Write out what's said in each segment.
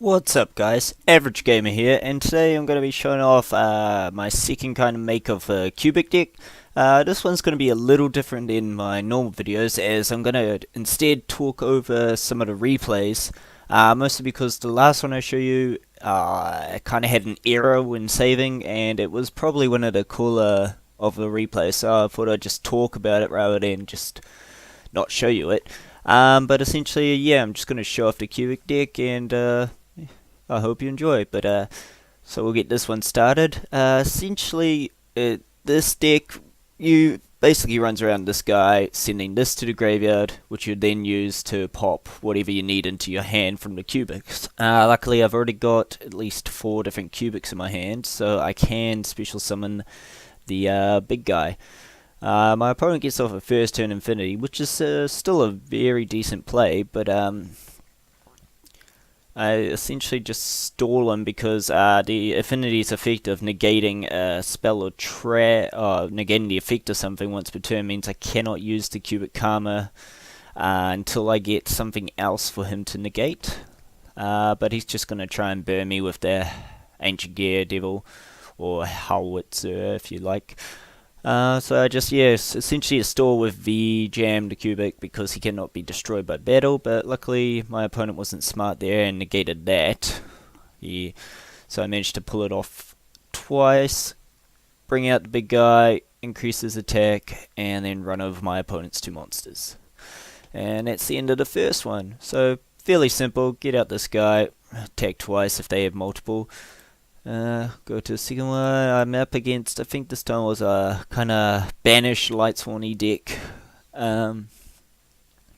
What's up guys, AverageGamer here, and today I'm going to be showing off my second kind of make of a cubic deck. This one's going to be a little different in my normal videos, as I'm going to instead talk over some of the replays, mostly because the last one I show you kind of had an error when saving, and it was probably one of the cooler of the replays, so I thought I'd just talk about it rather than just not show you it. But essentially, yeah, I'm just going to show off the cubic deck, and I hope you enjoy. But so we'll get this one started. Essentially, this deck, you basically runs around this guy, sending this to the graveyard, which you then use to pop whatever you need into your hand from the cubics. Luckily, I've already got at least 4 different cubics in my hand, so I can special summon the big guy. My opponent gets off a first turn infinity, which is still a very decent play, but I essentially just stall him because the affinity's effect of negating a spell or negating the effect of something once per turn means I cannot use the cubic karma until I get something else for him to negate. But he's just going to try and burn me with the Ancient Gear Devil, or Howitzer if you like. So I just, yes, essentially a stall with the jam the cubic because he cannot be destroyed by battle, but luckily my opponent wasn't smart there and negated that. So I managed to pull it off twice, bring out the big guy, increase his attack, and then run over my opponent's 2 monsters. And that's the end of the first one. So fairly simple, get out this guy, attack twice if they have multiple. Go to the second one. I'm up against, I think this time was a kind of banish Lightsworn deck.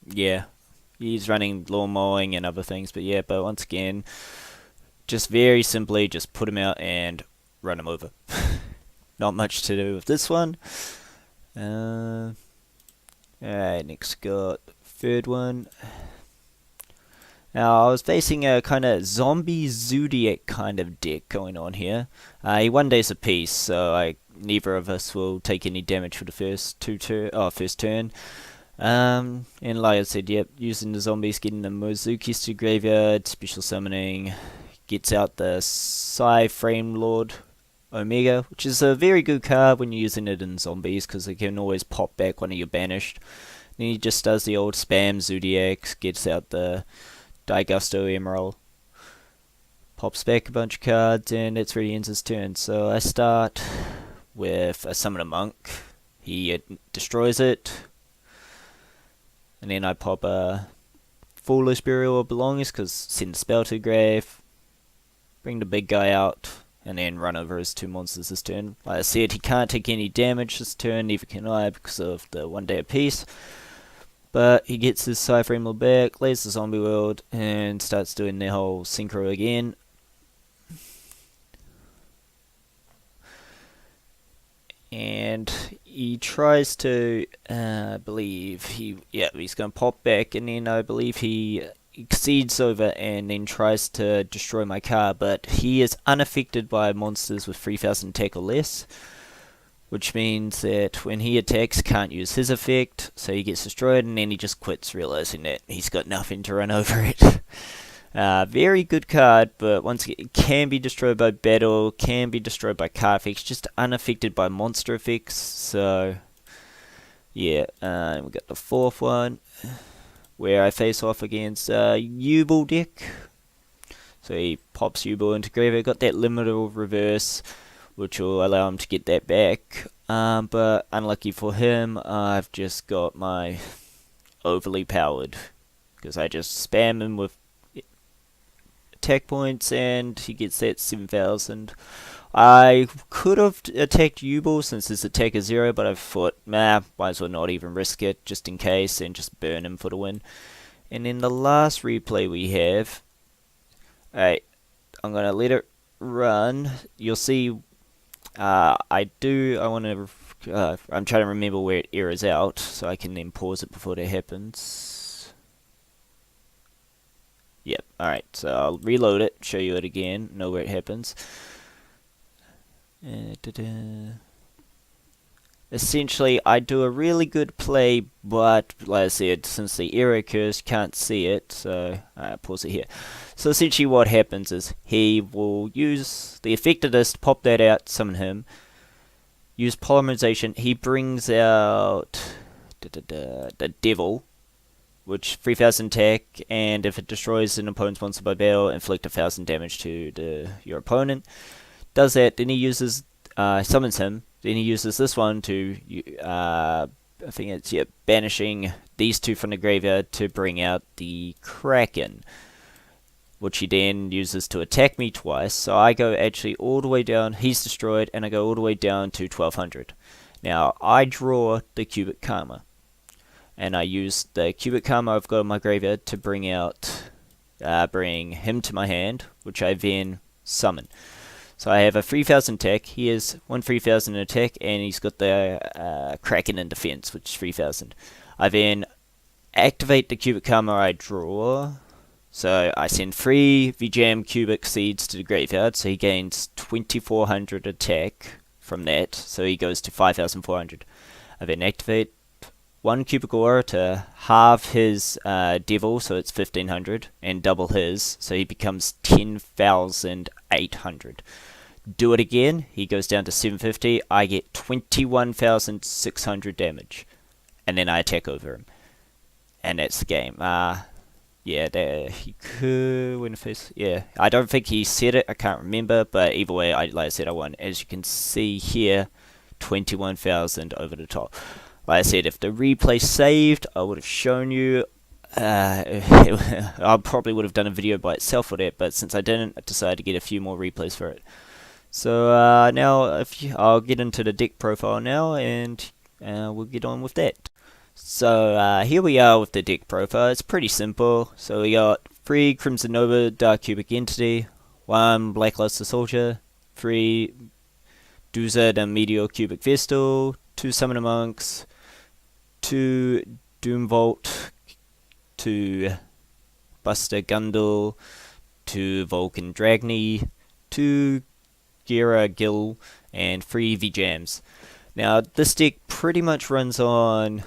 Yeah, he's running lawn mowing and other things, but yeah, but once again, just very simply, just put him out and run him over. Not much to do with this one. Alright, next got third one. Now, I was facing a kind of zombie Zodiac kind of deck going on here. He 1 days a piece, so neither of us will take any damage for the first turn. And like I said, yep, using the zombies, getting the Mozukis to graveyard, special summoning, gets out the Frame Lord Omega, which is a very good card when you're using it in zombies, because it can always pop back one of your banished. Then he just does the old spam Zodiacs, gets out the Gusto Emerald, pops back a bunch of cards, and that's where he ends his turn. So I start with a Summon a Monk. He destroys it, and then I pop a Foolish Burial of Belongings because send the spell to the grave, bring the big guy out, and then run over his 2 monsters this turn. Like I said, he can't take any damage this turn, neither can I because of the 1 day apiece. But he gets his Frame back, leaves the zombie world, and starts doing the whole synchro again. And he tries to, I believe he's going to pop back, and then I believe he exceeds over and then tries to destroy my car, but he is unaffected by monsters with 3000 attack or less, which means that when he attacks, can't use his effect, so he gets destroyed, and then he just quits, realizing that he's got nothing to run over it. Very good card, but once again, it can be destroyed by battle, can be destroyed by card effects, just unaffected by monster effects. So yeah, we got the 4th one, where I face off against YuGiOh deck. So he pops YuGiOh into graveyard, got that limited reverse, which will allow him to get that back. But unlucky for him, I've just got my overly powered, because I just spam him with attack points and he gets that 7000. I could have attacked YuGiOh since his attack is 0, but I thought, might as well not even risk it just in case and just burn him for the win. And in the last replay we have, I'm going to let it run. You'll see I'm trying to remember where it errors out, so I can then pause it before that happens. Yep, alright, so I'll reload it, show you it again, know where it happens. essentially I do a really good play, but like I said, since the error occurs, can't see it, so pause it here. So essentially what happens is he will use the effectiveness to pop that out, summon him, use polymerization, he brings out the devil, which 3000 attack, and if it destroys an opponent's monster by battle, inflict 1000 damage to your opponent. Does that, then he uses, summons him, then he uses this one to, I think it's, banishing these two from the graveyard to bring out the Kraken, which he then uses to attack me twice. So I go actually all the way down, he's destroyed, and I go all the way down to 1200. Now, I draw the Cubic Karma, and I use the Cubic Karma I've got in my graveyard to bring out, bring him to my hand, which I then summon. So I have a 3000 attack, he has 3000 attack, and he's got the Kraken in defense, which is 3000. I then activate the Cubic Karma I draw, so I send 3 VJam Cubic Seeds to the graveyard, so he gains 2400 attack from that, so he goes to 5400. I then activate 1 Cubic Aura to halve his Devil, so it's 1500, and double his, so he becomes 10,800. Do it again, he goes down to 750, I get 21,600 damage, and then I attack over him. And that's the game. Yeah, there he could win a face. Yeah, I don't think he said it, I can't remember, but either way, like I said, I won. As you can see here, 21,000 over the top. Like I said, if the replay saved, I would have shown you. I probably would have done a video by itself for that, but since I didn't, I decided to get a few more replays for it. So now, I'll get into the deck profile now, and we'll get on with that. So here we are with the deck profile. It's pretty simple. So we got 3 Crimson Nova Dark Cubic Entity, 1 Blackluster Soldier, 3 Duza the Meteor Cubic Vestal, 2 Summoner Monks, 2 Doomvault, 2 Buster Gundle, 2 Vulcan Dragny, 2 Gira Gil, and 3 VJams. Now this deck pretty much runs on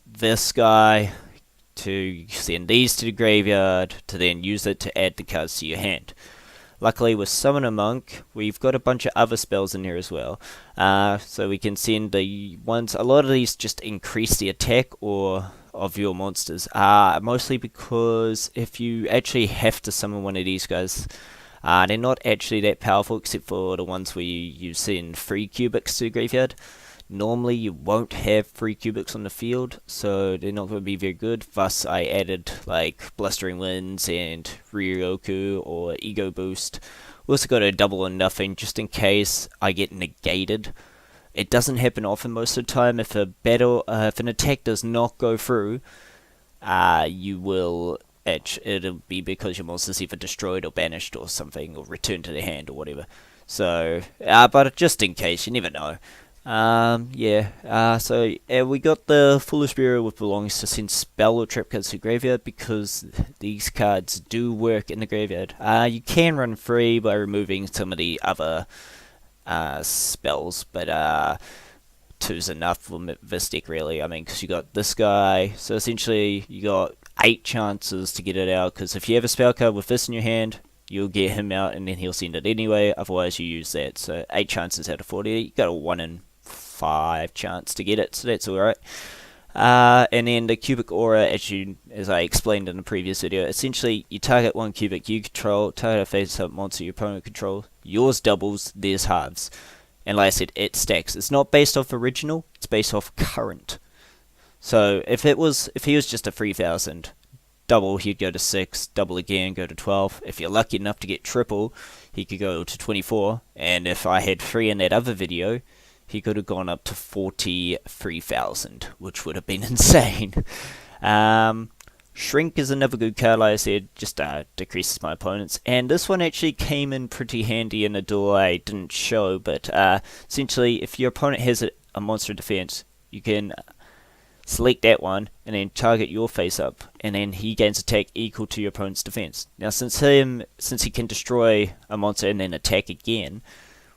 this guy to send these to the graveyard to then use it to add the cards to your hand. Luckily with Summoner Monk we've got a bunch of other spells in here as well, so we can send the ones. A lot of these just increase the attack or of your monsters, mostly because if you actually have to summon one of these guys, they're not actually that powerful except for the ones where you send 3 cubics to the graveyard. Normally you won't have 3 cubics on the field, so they're not going to be very good. Thus I added like Blustering Winds and Ryoku or Ego Boost. We also got a double or nothing just in case I get negated. It doesn't happen often most of the time. If if an attack does not go through, you will... it'll be because your monster's either destroyed or banished or something, or returned to their hand or whatever. So, but just in case, you never know. So we got the Foolish Bureau with belongs to send spell or trap cards to the graveyard because these cards do work in the graveyard. You can run free by removing some of the other spells, but 2's enough for this deck really. I mean, because you got this guy, so essentially you got 8 chances to get it out, because if you have a spell card with this in your hand, you'll get him out and then he'll send it anyway, otherwise you use that. So 8 chances out of 40, you got a 1 in 5 chance to get it, so that's alright. And then the Cubic Aura, as I explained in the previous video, essentially you target 1 cubic you control, target a face-up monster your opponent controls, yours doubles, theirs halves. And like I said, it stacks. It's not based off original, it's based off current. So if he was just a 3000, double, he'd go to 6, double again, go to 12. If you're lucky enough to get triple, he could go to 24. And if I had 3 in that other video, he could have gone up to 43,000, which would have been insane. Shrink is another good card, like I said, just decreases my opponents. And this one actually came in pretty handy in a duel I didn't show, but essentially if your opponent has a monster defense, you can select that one and then target your face up, and then he gains attack equal to your opponent's defense. Now since he can destroy a monster and then attack again,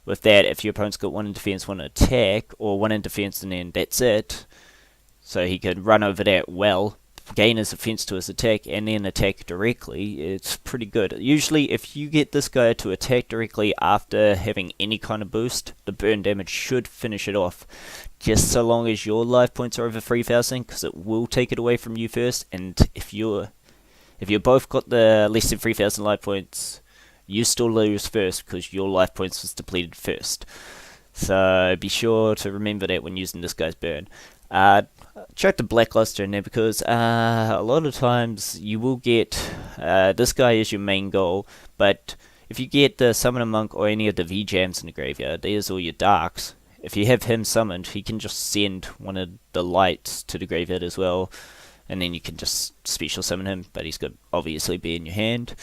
with that, if your opponent's got 1 in defense, 1 in attack, or 1 in defense and then that's it, so he could run over that well, gain his defense to his attack, and then attack directly, it's pretty good. Usually, if you get this guy to attack directly after having any kind of boost, the burn damage should finish it off. Just so long as your life points are over 3,000, because it will take it away from you first, and if you both got the less than 3,000 life points, you still lose first, because your life points was depleted first. So be sure to remember that when using this guy's burn. Check the Blackluster in there, because a lot of times you will get this guy is your main goal, but if you get the Summoner Monk or any of the V-Jams in the graveyard, there's all your Darks. If you have him summoned, he can just send one of the lights to the graveyard as well, and then you can just special summon him, but he's got to obviously be in your hand.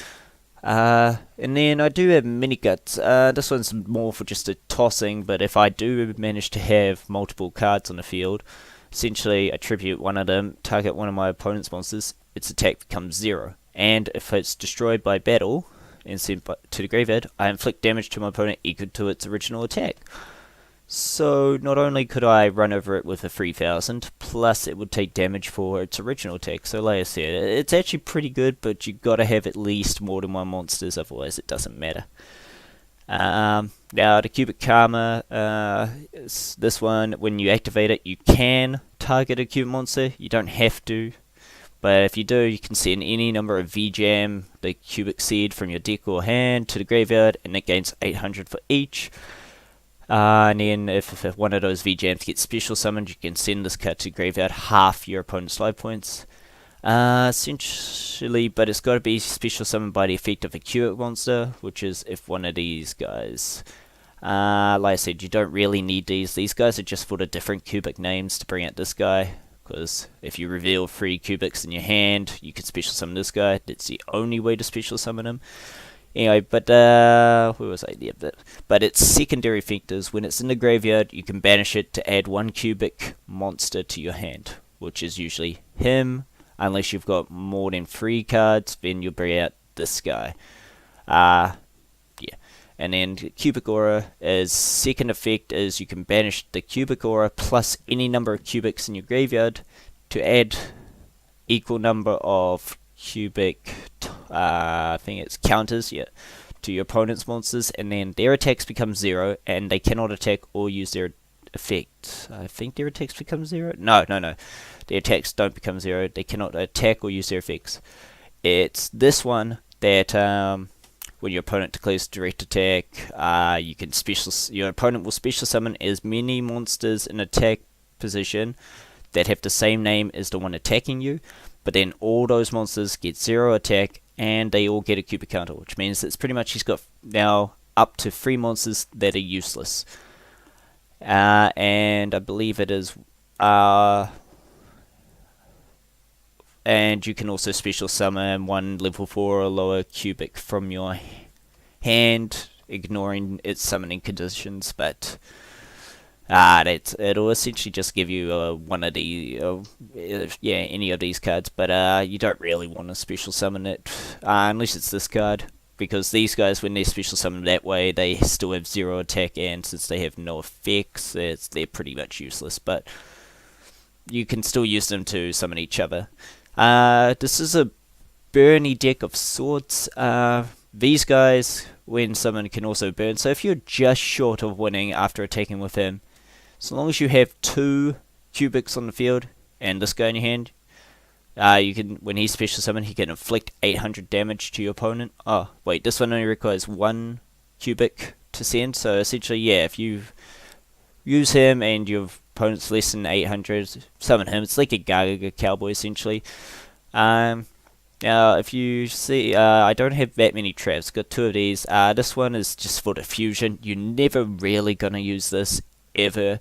And then I do have Mini Guts. This one's more for just a tossing, but if I do manage to have multiple cards on the field, essentially attribute one of them, target one of my opponent's monsters, its attack becomes 0. And if it's destroyed by battle and sent to the graveyard, I inflict damage to my opponent equal to its original attack. So not only could I run over it with a 3,000, plus it would take damage for its original attack. So like I said, it's actually pretty good, but you gotta have at least more than one monsters, otherwise it doesn't matter. Now the Cubic Karma, this one, when you activate it, you can target a Cubic monster. You don't have to, but if you do, you can send any number of V-Jam, the Cubic Seed from your deck or hand to the graveyard, and it gains 800 for each. And then if one of those V-Jams gets special summoned, you can send this card to graveyard half your opponent's life points. Essentially, but it's got to be special summoned by the effect of a Cubic monster, which is if one of these guys. Like I said, you don't really need these. These guys are just for the different Cubic names to bring out this guy. Because if you reveal 3 Cubics in your hand, you can special summon this guy. That's the only way to special summon him. Anyway, but where was I? Yeah, but its secondary effect is when it's in the graveyard, you can banish it to add 1 Cubic monster to your hand, which is usually him. Unless you've got more than 3 cards, then you'll bring out this guy. Yeah. And then Cubic Aura is second effect is you can banish the Cubic Aura plus any number of Cubics in your graveyard to add equal number of Cubic, I think it's counters, yeah, to your opponent's monsters, and then their attacks become 0, and they cannot attack or use their effect. I think their attacks become 0? No. Their attacks don't become 0. They cannot attack or use their effects. It's this one that when your opponent declares direct attack, you can your opponent will special summon as many monsters in attack position that have the same name as the one attacking you, but then all those monsters get 0 attack and they all get a Cubic counter, which means it's pretty much he's got now up to 3 monsters that are useless. And I believe it is and you can also special summon 1 level 4 or lower Cubic from your hand, ignoring its summoning conditions, but it'll essentially just give you one of the any of these cards, but you don't really want to special summon it unless it's this card, because these guys, when they're special summoned that way, they still have 0 attack, and since they have no effects, they're pretty much useless, but you can still use them to summon each other. This is a burny deck of sorts. These guys, when summoned, can also burn, so if you're just short of winning after attacking with him, so long as you have 2 Cubics on the field and this guy in your hand, you can, when he's special summoned, he can inflict 800 damage to your opponent. Oh, wait, this one only requires 1 Cubic to send, so essentially, yeah, if you use him and your opponent's less than 800, summon him. It's like a Gaga Cowboy, essentially. Now, if you see, I don't have that many traps. Got 2 of these. This one is just for diffusion. You're never really gonna use this ever,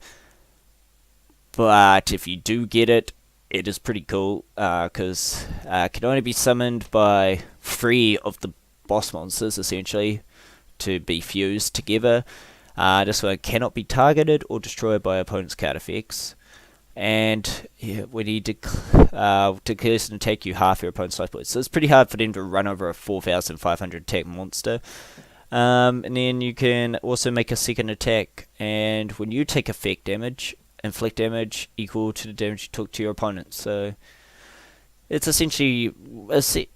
but if you do get it, it is pretty cool, because it can only be summoned by 3 of the boss monsters, essentially, to be fused together. This one cannot be targeted or destroyed by opponent's card effects, and when he declares an attack, you half your opponent's life points. So it's pretty hard for them to run over a 4,500 attack monster. And then you can also make a second attack, and when you take effect damage, inflict damage equal to the damage you took to your opponent. So it's essentially,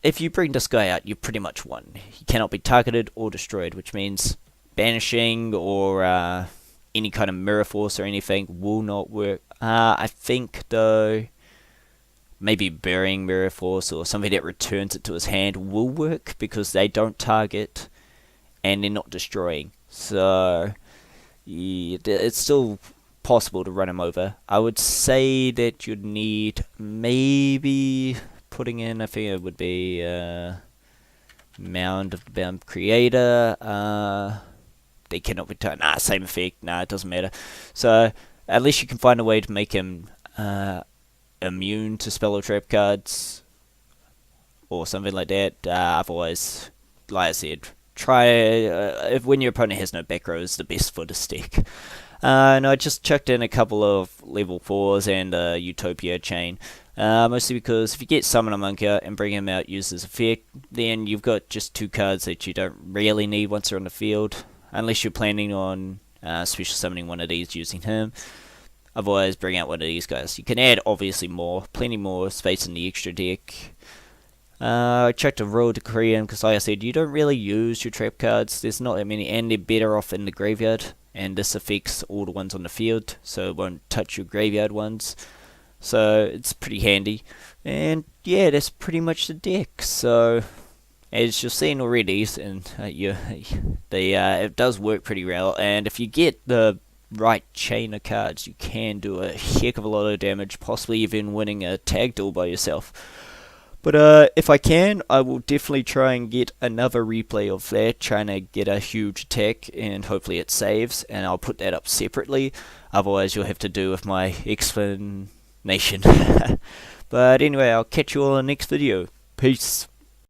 if you bring this guy out, you pretty much won. He cannot be targeted or destroyed, which means banishing or any kind of mirror force or anything will not work. I think though, maybe burying mirror force or something that returns it to his hand will work, because they don't target and they're not destroying. So yeah, it's still possible to run him over. I would say that you'd need maybe putting in, I think it would be Mound of the Bound Creator. They cannot be turned. Nah, same effect. Nah, it doesn't matter. So at least you can find a way to make him immune to spell or trap cards or something like that. Otherwise, like I said, try if when your opponent has no back row is the best for the stick. And I just chucked in a couple of level 4s and a Utopia chain. Mostly because if you get Summon a Monka and bring him out, use his effect, then you've got just 2 cards that you don't really need once they're on the field, unless you're planning on special summoning one of these using him. Otherwise, bring out one of these guys. You can add obviously plenty more space in the extra deck. I checked a Royal Decree in because, like I said, you don't really use your trap cards. There's not that many, and they're better off in the graveyard. And this affects all the ones on the field, so it won't touch your graveyard ones. So it's pretty handy. And yeah, that's pretty much the deck. So as you've seen already, and it does work pretty well. And if you get the right chain of cards, you can do a heck of a lot of damage, possibly even winning a tag duel by yourself. But if I can, I will definitely try and get another replay of that, trying to get a huge attack, and hopefully it saves, and I'll put that up separately. Otherwise, you'll have to do with my explanation. But anyway, I'll catch you all in the next video. Peace.